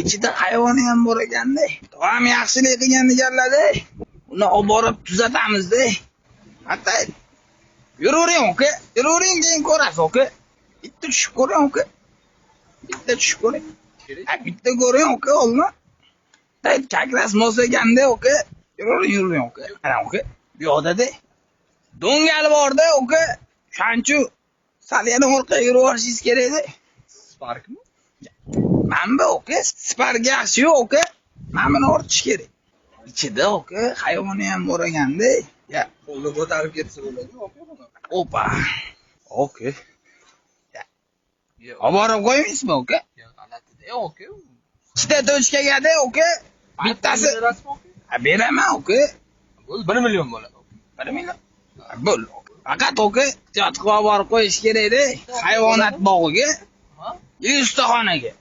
ichida hayvoni ham bor ekanda. To'g'am yaxshilik qilgan ekanlar-da. Uni olib borib tuzatamiz-da. Hatta yuravering uka. Yuravering keyin ko'rasiz uka. Bitta tushib ko'ring uka. Bitta tushib ko'ring. Bitta ko'ring uka, olma. Tayt kakras mos ekanda uka. Yuravering uka. Ana uka. Bu yoqda-da. Do'ngal bor-da uka. Shanchu saliyani orqaga yurib olishingiz kerak-da. Sparkmi? Manba uka, Spark yaxshi yo'q uka. Mana buni ortish kerak. Ichida uka hayvoni ham bor ekanda. Ya, Qo'lda ko'tarib ketsa bo'ladi, opa buni. opa. Okay. Olib borib qo'ymaysizmi uka? G'alati-da, oka. Ikkita tochkaga-da uka. Bittasi beraman uka. Bo'l 1 million bo'ladi. 1 million. Bo'l. Faqat uka jotqib olib borib qo'yish kerak-da. Hayvonot bog'iga, ustaxonaga.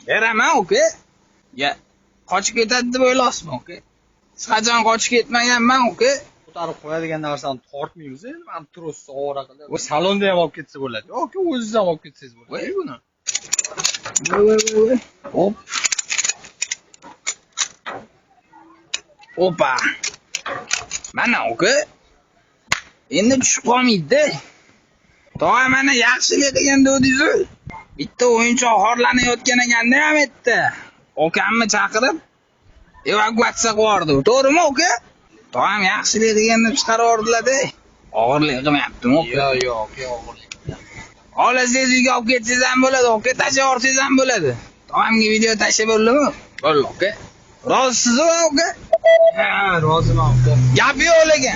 Beraman uka. Ya, qochib ketadi deb o'ylaysizmi uka? Hech qachon qochib ketmaganman uka. Ko'tarib qo'yadigan narsani tortmaymiz endi. Men trosni ovora qilib. Va salonda ham olib ketsa bo'ladi. Yoki o'zingiz ham olib ketsangiz bo'ladi buni. Hop. Opa. Mana uka. Endi tushib qolmaydi-da. To'g'ri mana yaxshilik qilgan dedingiz-ku. Bitta o'yinchoq xorlanayotgan ekanda ham aytdi. Okamni chaqirib evakuatsiya qilib yubordi. To'g'rimi uka? To'g'ri yaxshilik qilgan deb chiqarib yubordilar-da. Og'irlik qilmayaptimi uka? Yo'q, og'irlik. Xohlasangiz uyga olib ketsangiz ham bo'ladi, uka, tashlab yuborsangiz ham bo'ladi. To'g'rimga video tashlab bo'ldimi? Bo'ldi uka. Rozisizmi uka? Ha, roziman uka. Gap yo'q lekin.